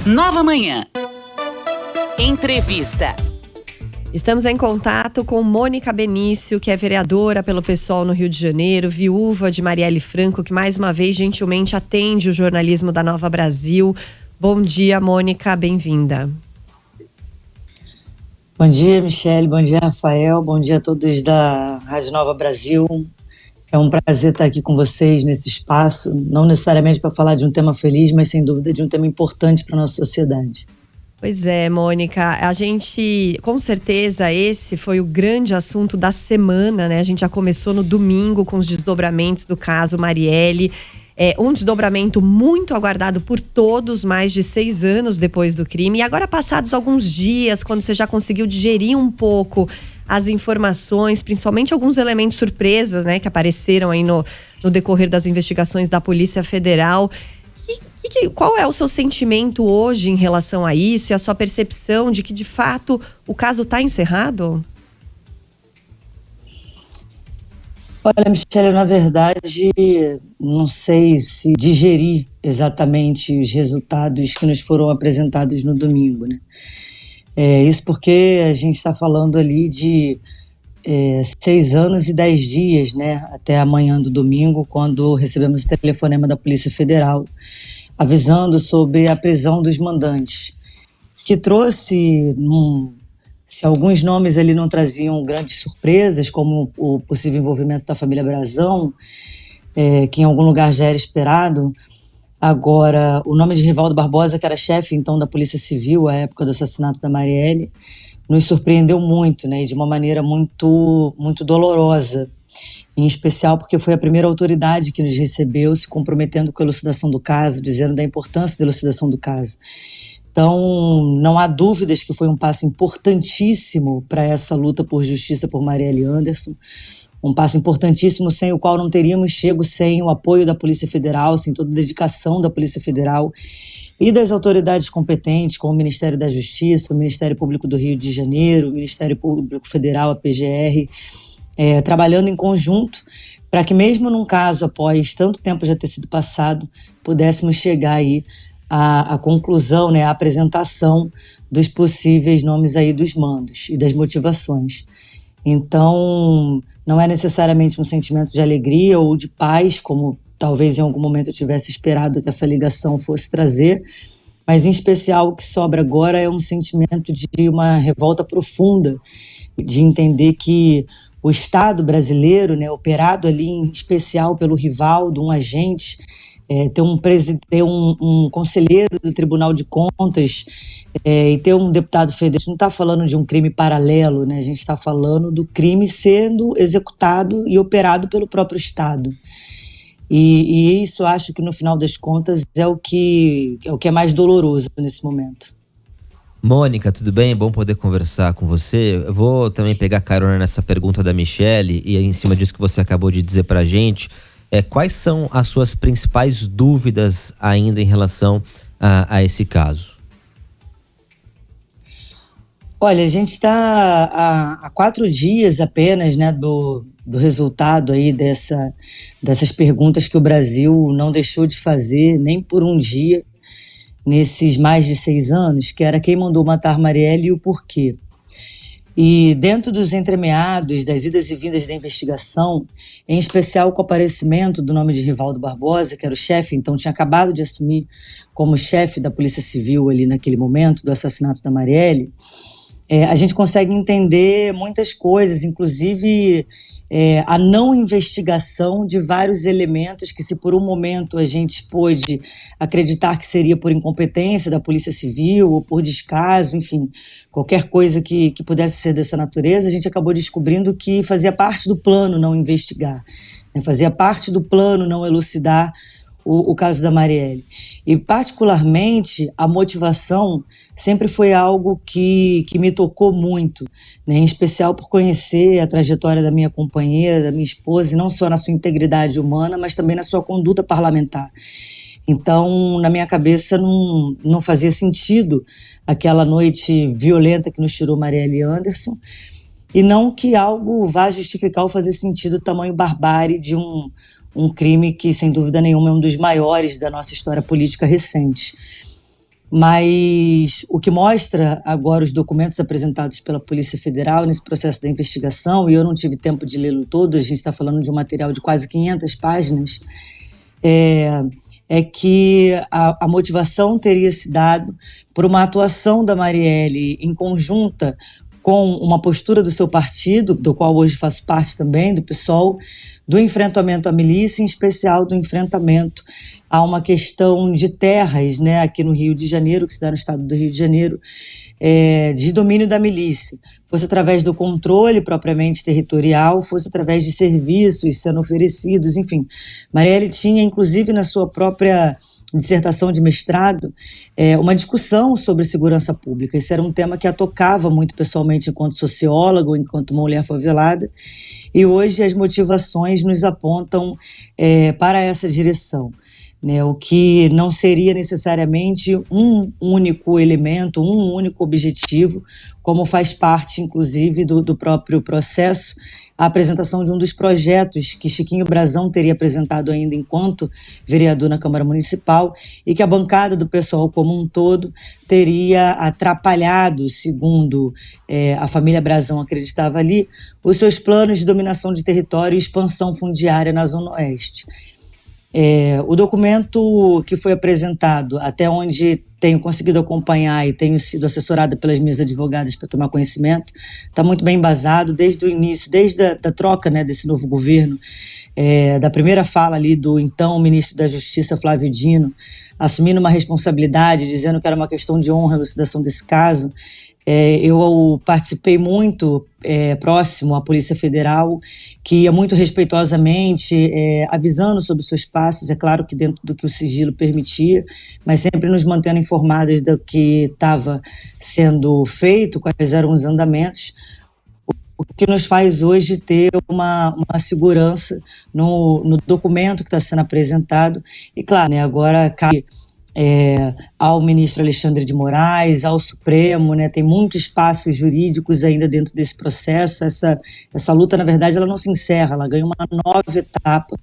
Nova Manhã. Entrevista. Estamos em contato com Mônica Benício, que é vereadora pelo PSOL no Rio de Janeiro, viúva de Marielle Franco, que mais uma vez gentilmente atende o jornalismo da Nova Brasil. Bom dia, Mônica, bem-vinda. Bom dia, Michele, bom dia, Rafael, bom dia a todos da Rádio Nova Brasil. É um prazer estar aqui com vocês nesse espaço, não necessariamente para falar de um tema feliz, mas sem dúvida de um tema importante para a nossa sociedade. Pois é, Mônica, a gente, com certeza, esse foi o grande assunto da semana, né? A gente já começou no domingo com os desdobramentos do caso Marielle. É um desdobramento muito aguardado por todos, mais de 6 anos depois do crime. E agora, passados alguns dias, quando você já conseguiu digerir um pouco as informações, principalmente alguns elementos surpresas, né, que apareceram aí no decorrer das investigações da Polícia Federal. Qual é o seu sentimento hoje em relação a isso e a sua percepção de que, de fato, o caso está encerrado? Olha, Michele, na verdade, não sei se digeri exatamente os resultados que nos foram apresentados no domingo, né? Isso porque a gente está falando ali de 6 anos e 10 dias, né? Até amanhã do domingo, quando recebemos o telefonema da Polícia Federal avisando sobre a prisão dos mandantes, que trouxe, se alguns nomes ali não traziam grandes surpresas, como o possível envolvimento da família Brazão, que em algum lugar já era esperado. Agora, o nome de Rivaldo Barbosa, que era chefe então da Polícia Civil à época do assassinato da Marielle, nos surpreendeu muito, né, e de uma maneira muito, muito dolorosa. Em especial porque foi a primeira autoridade que nos recebeu, se comprometendo com a elucidação do caso, dizendo da importância da elucidação do caso. Então, não há dúvidas que foi um passo importantíssimo para essa luta por justiça por Marielle Anderson, um passo importantíssimo sem o qual não teríamos chego sem o apoio da Polícia Federal, sem toda a dedicação da Polícia Federal e das autoridades competentes, como o Ministério da Justiça, o Ministério Público do Rio de Janeiro, o Ministério Público Federal, a PGR, trabalhando em conjunto para que mesmo num caso após tanto tempo já ter sido passado, pudéssemos chegar aí à conclusão, né, à apresentação dos possíveis nomes aí dos mandos e das motivações. Então, não é necessariamente um sentimento de alegria ou de paz, como talvez em algum momento eu tivesse esperado que essa ligação fosse trazer, mas em especial o que sobra agora é um sentimento de uma revolta profunda, de entender que o Estado brasileiro, né, operado ali em especial pelo Rivaldo, um agente, ter um conselheiro do Tribunal de Contas e ter um deputado federal. A gente não está falando de um crime paralelo, né? A gente está falando do crime sendo executado e operado pelo próprio Estado. E isso, acho que no final das contas é o que é mais doloroso nesse momento. Mônica, tudo bem? É bom poder conversar com você. Eu vou também pegar carona nessa pergunta da Michele e em cima disso que você acabou de dizer pra gente. Quais são as suas principais dúvidas ainda em relação a esse caso? Olha, a gente está há 4 dias apenas, né, do resultado aí dessas perguntas que o Brasil não deixou de fazer nem por um dia nesses mais de 6 anos, que era quem mandou matar Marielle e o porquê. E dentro dos entremeados, das idas e vindas da investigação, em especial com o aparecimento do nome de Rivaldo Barbosa, que era o chefe, então tinha acabado de assumir como chefe da Polícia Civil ali naquele momento do assassinato da Marielle, a gente consegue entender muitas coisas, inclusive a não investigação de vários elementos que, se por um momento a gente pôde acreditar que seria por incompetência da Polícia Civil ou por descaso, enfim, qualquer coisa que pudesse ser dessa natureza, a gente acabou descobrindo que fazia parte do plano não investigar, né? Fazia parte do plano não elucidar o caso da Marielle. E, particularmente, a motivação sempre foi algo que me tocou muito, né? Em especial por conhecer a trajetória da minha companheira, da minha esposa, e não só na sua integridade humana, mas também na sua conduta parlamentar. Então, na minha cabeça, não fazia sentido aquela noite violenta que nos tirou Marielle Anderson, e não que algo vá justificar ou fazer sentido o tamanho barbárie de um crime que, sem dúvida nenhuma, é um dos maiores da nossa história política recente. Mas o que mostra agora os documentos apresentados pela Polícia Federal nesse processo da investigação, e eu não tive tempo de lê-lo todo, a gente está falando de um material de quase 500 páginas, é que a motivação teria se dado por uma atuação da Marielle em conjunta com uma postura do seu partido, do qual hoje faço parte também, do PSOL, do enfrentamento à milícia, em especial do enfrentamento a uma questão de terras, né, aqui no Rio de Janeiro, que se dá no estado do Rio de Janeiro, de domínio da milícia. Fosse através do controle propriamente territorial, fosse através de serviços sendo oferecidos, enfim. Marielle tinha, inclusive, na sua própria dissertação de mestrado, uma discussão sobre segurança pública. Esse era um tema que a tocava muito pessoalmente enquanto socióloga, enquanto mulher favelada, e hoje as motivações nos apontam para essa direção. Né, o que não seria necessariamente um único elemento, um único objetivo, como faz parte, inclusive, do próprio processo, a apresentação de um dos projetos que Chiquinho Brazão teria apresentado ainda enquanto vereador na Câmara Municipal e que a bancada do PSOL como um todo teria atrapalhado, segundo a família Brazão acreditava ali, os seus planos de dominação de território e expansão fundiária na Zona Oeste. O documento que foi apresentado, até onde tenho conseguido acompanhar e tenho sido assessorada pelas minhas advogadas para tomar conhecimento, está muito bem embasado desde o início, desde a troca, né, desse novo governo, da primeira fala ali do então ministro da Justiça, Flávio Dino, assumindo uma responsabilidade, dizendo que era uma questão de honra a elucidação desse caso. Eu participei muito próximo à Polícia Federal, que ia muito respeitosamente avisando sobre os seus passos, é claro que dentro do que o sigilo permitia, mas sempre nos mantendo informados do que estava sendo feito, quais eram os andamentos, o que nos faz hoje ter uma segurança no documento que está sendo apresentado. E claro, né, agora cabe ao ministro Alexandre de Moraes, ao Supremo, né, tem muitos passos jurídicos ainda dentro desse processo. Essa luta, na verdade, ela não se encerra, ela ganha uma nova etapa,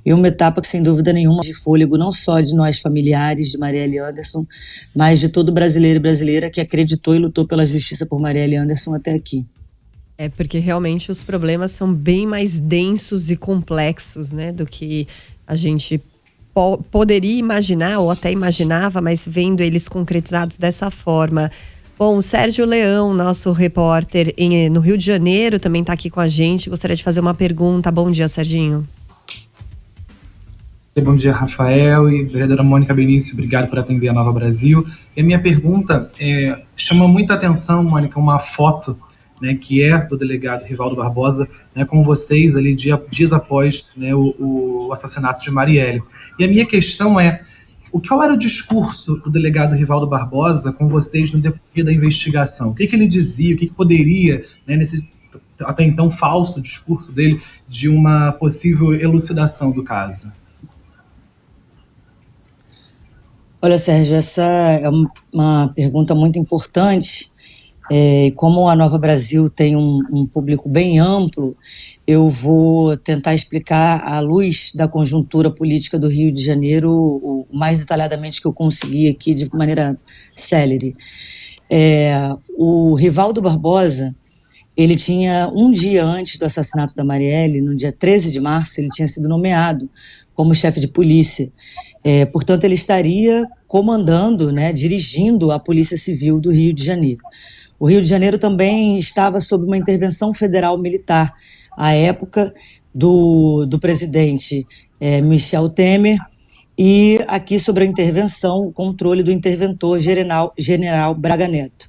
e uma etapa que, sem dúvida nenhuma, de fôlego não só de nós familiares de Marielle Anderson, mas de todo brasileiro e brasileira que acreditou e lutou pela justiça por Marielle Anderson até aqui. Porque realmente os problemas são bem mais densos e complexos, né, do que a gente poderia imaginar, ou até imaginava, mas vendo eles concretizados dessa forma. Bom, o Sérgio Leão, nosso repórter no Rio de Janeiro, também está aqui com a gente. Gostaria de fazer uma pergunta. Bom dia, Serginho. Bom dia, Rafael e vereadora Mônica Benício, obrigado por atender a Nova Brasil. E a minha pergunta chama muita atenção, Mônica, uma foto, né, que é do delegado Rivaldo Barbosa, né, com vocês ali dias após, né, o assassinato de Marielle. E a minha questão qual era o discurso do delegado Rivaldo Barbosa com vocês no decorrer da investigação? O que ele dizia, o que poderia, né, nesse até então falso discurso dele, de uma possível elucidação do caso? Olha, Sérgio, essa é uma pergunta muito importante. Como a Nova Brasil tem um público bem amplo, eu vou tentar explicar à luz da conjuntura política do Rio de Janeiro o mais detalhadamente que eu consegui aqui de maneira célere. O Rivaldo Barbosa, ele tinha um dia antes do assassinato da Marielle, no dia 13 de março, ele tinha sido nomeado como chefe de polícia. Portanto, ele estaria comandando, né, dirigindo a Polícia Civil do Rio de Janeiro. O Rio de Janeiro também estava sob uma intervenção federal militar, à época do presidente Michel Temer, e aqui sobre a intervenção, o controle do interventor general Braga Neto.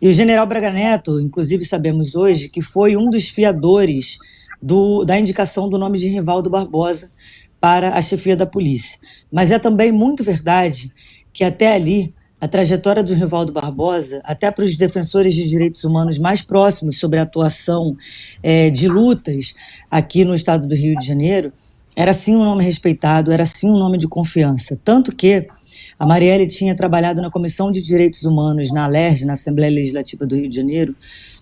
E o general Braga Neto, inclusive sabemos hoje, que foi um dos fiadores da indicação do nome de Rivaldo Barbosa para a chefia da polícia. Mas é também muito verdade que até ali, a trajetória do Rivaldo Barbosa, até para os defensores de direitos humanos mais próximos sobre a atuação de lutas aqui no estado do Rio de Janeiro, era sim um nome respeitado, era sim um nome de confiança. Tanto que a Marielle tinha trabalhado na Comissão de Direitos Humanos, na ALERJ, na Assembleia Legislativa do Rio de Janeiro,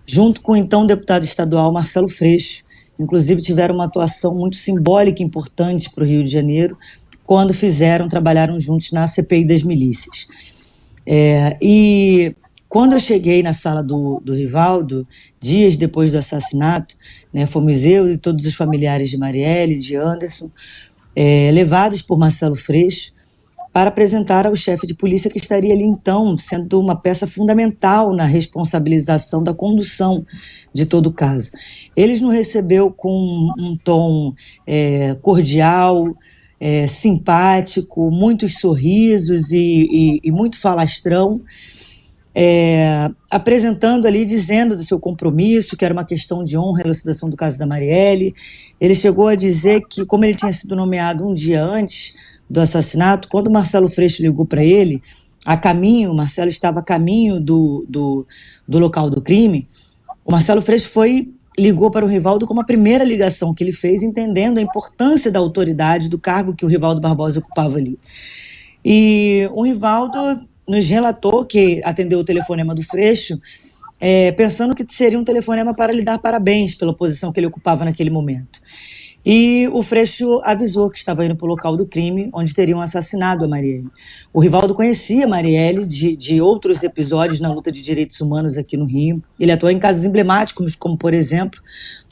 junto com o então deputado estadual Marcelo Freixo. Inclusive tiveram uma atuação muito simbólica e importante para o Rio de Janeiro, quando trabalharam juntos na CPI das milícias. E quando eu cheguei na sala do Rivaldo, dias depois do assassinato, né, fomos eu e todos os familiares de Marielle, de Anderson, levados por Marcelo Freixo para apresentar ao chefe de polícia, que estaria ali então sendo uma peça fundamental na responsabilização da condução de todo o caso. Eles nos recebeu com um tom cordial, simpático, muitos sorrisos e muito falastrão, apresentando ali, dizendo do seu compromisso, que era uma questão de honra e elucidação do caso da Marielle. Ele chegou a dizer que, como ele tinha sido nomeado um dia antes do assassinato, quando o Marcelo Freixo ligou para ele, o Marcelo estava a caminho do local do crime, o Marcelo Freixo ligou para o Rivaldo como a primeira ligação que ele fez, entendendo a importância da autoridade do cargo que o Rivaldo Barbosa ocupava ali. E o Rivaldo nos relatou que atendeu o telefonema do Freixo, pensando que seria um telefonema para lhe dar parabéns pela posição que ele ocupava naquele momento. E o Freixo avisou que estava indo para o local do crime, onde teriam assassinado a Marielle. O Rivaldo conhecia a Marielle de outros episódios na luta de direitos humanos aqui no Rio. Ele atuou em casos emblemáticos, como, por exemplo,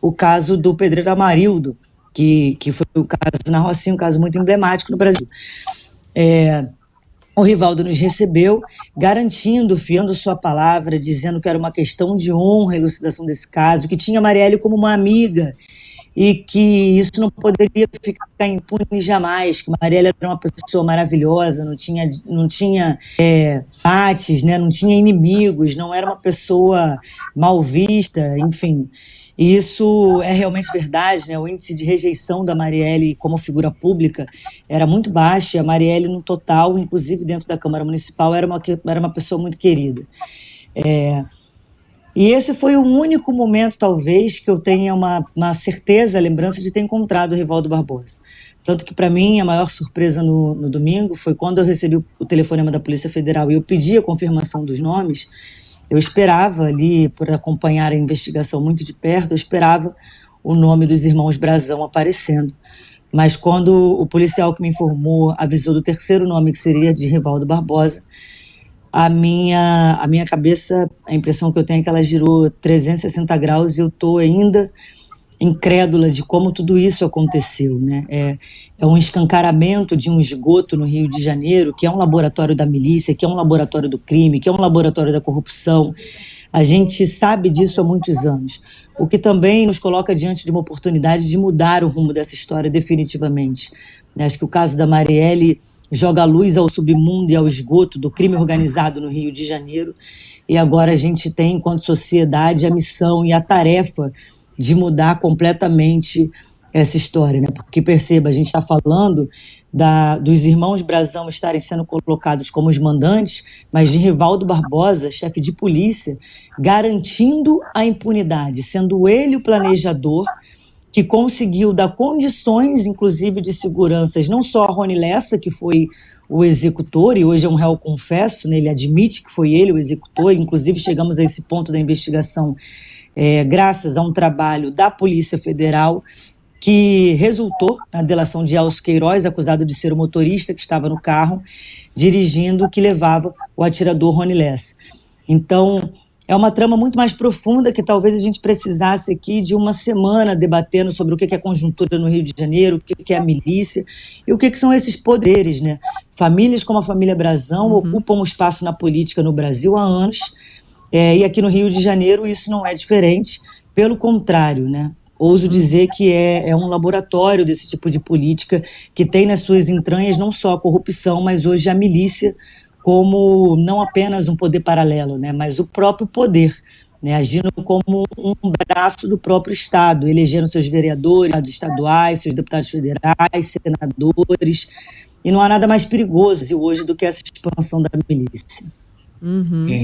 o caso do pedreiro Amarildo, que foi o caso na Rocinha, um caso muito emblemático no Brasil. O Rivaldo nos recebeu, garantindo, fiando sua palavra, dizendo que era uma questão de honra a elucidação desse caso, que tinha a Marielle como uma amiga e que isso não poderia ficar impune jamais, que Marielle era uma pessoa maravilhosa, não tinha pates, né, não tinha inimigos, não era uma pessoa mal vista, enfim. E isso é realmente verdade, né? O índice de rejeição da Marielle como figura pública era muito baixo, e a Marielle, no total, inclusive dentro da Câmara Municipal, era uma pessoa muito querida. E esse foi o único momento, talvez, que eu tenha uma certeza, a lembrança de ter encontrado o Rivaldo Barbosa. Tanto que, para mim, a maior surpresa no domingo foi quando eu recebi o telefonema da Polícia Federal e eu pedi a confirmação dos nomes. Eu esperava ali, por acompanhar a investigação muito de perto, eu esperava o nome dos irmãos Brazão aparecendo. Mas quando o policial que me informou avisou do terceiro nome, que seria de Rivaldo Barbosa, a minha cabeça, a impressão que eu tenho é que ela girou 360 graus e eu estou ainda incrédula de como tudo isso aconteceu, né? É um escancaramento de um esgoto no Rio de Janeiro, que é um laboratório da milícia, que é um laboratório do crime, que é um laboratório da corrupção. A gente sabe disso há muitos anos, o que também nos coloca diante de uma oportunidade de mudar o rumo dessa história definitivamente. Acho que o caso da Marielle joga luz ao submundo e ao esgoto do crime organizado no Rio de Janeiro, e agora a gente tem, enquanto sociedade, a missão e a tarefa de mudar completamente essa história, né? Porque perceba, a gente está falando dos irmãos Brazão estarem sendo colocados como os mandantes, mas de Rivaldo Barbosa, chefe de polícia, garantindo a impunidade, sendo ele o planejador que conseguiu dar condições, inclusive de seguranças, não só a Rony Lessa, que foi o executor, e hoje é um réu confesso, né? Ele admite que foi ele o executor, inclusive chegamos a esse ponto da investigação graças a um trabalho da Polícia Federal que resultou na delação de Elcio Queiroz, acusado de ser o motorista que estava no carro dirigindo, que levava o atirador Rony Lessa. Então, é uma trama muito mais profunda que talvez a gente precisasse aqui de uma semana debatendo sobre o que é conjuntura no Rio de Janeiro, o que é a milícia e o que são esses poderes, né? Famílias como a família Brazão ocupam um espaço na política no Brasil há anos, e aqui no Rio de Janeiro isso não é diferente, pelo contrário, né? Ouso dizer que é um laboratório desse tipo de política que tem nas suas entranhas não só a corrupção, mas hoje a milícia como não apenas um poder paralelo, né, mas o próprio poder, né, agindo como um braço do próprio Estado, elegendo seus vereadores estaduais, seus deputados federais, senadores, e não há nada mais perigoso hoje do que essa expansão da milícia.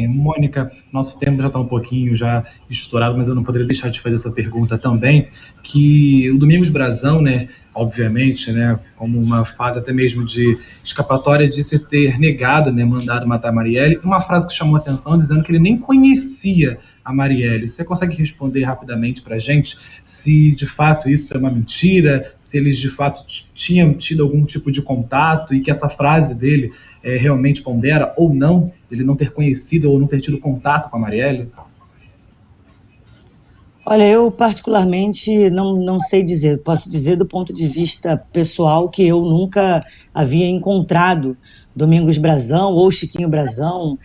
Mônica, nosso tempo já está um pouquinho já estourado, mas eu não poderia deixar de fazer essa pergunta também, que o Domingos Brazão, né, obviamente, né, como uma fase até mesmo de escapatória de se ter negado, né, mandado matar a Marielle, uma frase que chamou a atenção dizendo que ele nem conhecia a Marielle. Você consegue responder rapidamente para a gente se de fato isso é uma mentira, se eles de fato tinham tido algum tipo de contato e que essa frase dele realmente pondera ou não ele não ter conhecido ou não ter tido contato com a Marielle? Olha, eu particularmente não sei dizer. Posso dizer do ponto de vista pessoal que eu nunca havia encontrado Domingos Brazão ou Chiquinho Brazão,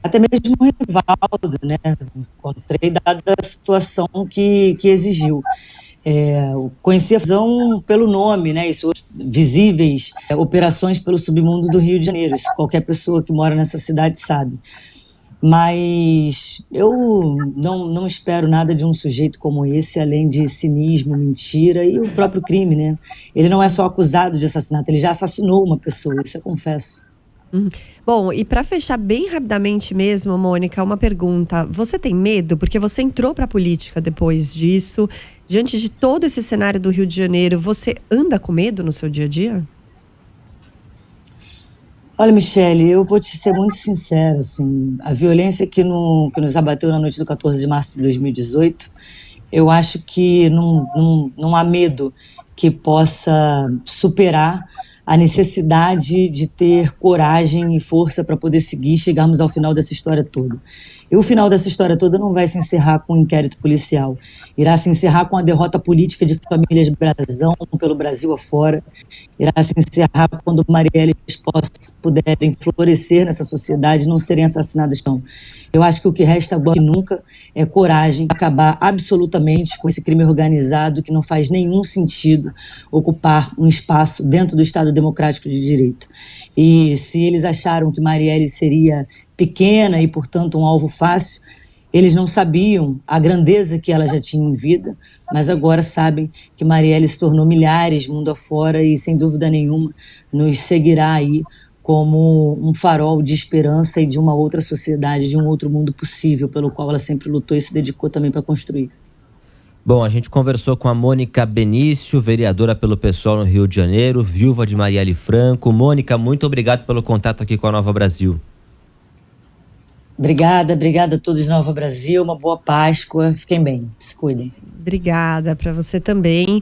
até mesmo o Rivaldo, né? Encontrei dada a situação que exigiu. Conheci a Brazão pelo nome, né? Isso, visíveis operações pelo submundo do Rio de Janeiro. Isso qualquer pessoa que mora nessa cidade sabe. Mas eu não espero nada de um sujeito como esse, além de cinismo, mentira e o próprio crime, né? Ele não é só acusado de assassinato, ele já assassinou uma pessoa, isso eu confesso. Bom, e para fechar bem rapidamente mesmo, Mônica, uma pergunta. Você tem medo? Porque você entrou para a política depois disso. Diante de todo esse cenário do Rio de Janeiro, você anda com medo no seu dia a dia? Olha, Michele, eu vou te ser muito sincera, assim, a violência que nos abateu na noite do 14 de março de 2018, eu acho que não há medo que possa superar a necessidade de ter coragem e força para poder seguir e chegarmos ao final dessa história toda. E o final dessa história toda não vai se encerrar com um inquérito policial, irá se encerrar com a derrota política de famílias Brazão pelo Brasil afora, irá se encerrar quando Marielle e esposas puderem florescer nessa sociedade e não serem assassinadas. Não. Eu acho que o que resta agora que nunca é coragem de acabar absolutamente com esse crime organizado que não faz nenhum sentido ocupar um espaço dentro do Estado Democrático de Direito. E se eles acharam que Marielle seria pequena e, portanto, um alvo fácil, eles não sabiam a grandeza que ela já tinha em vida, mas agora sabem que Marielle se tornou milhares mundo afora e, sem dúvida nenhuma, nos seguirá aí como um farol de esperança e de uma outra sociedade, de um outro mundo possível, pelo qual ela sempre lutou e se dedicou também para construir. Bom, a gente conversou com a Mônica Benício, vereadora pelo PSOL no Rio de Janeiro, viúva de Marielle Franco. Mônica, muito obrigado pelo contato aqui com a Nova Brasil. Obrigada a todos de Nova Brasil, uma boa Páscoa, fiquem bem, se cuidem. Obrigada para você também.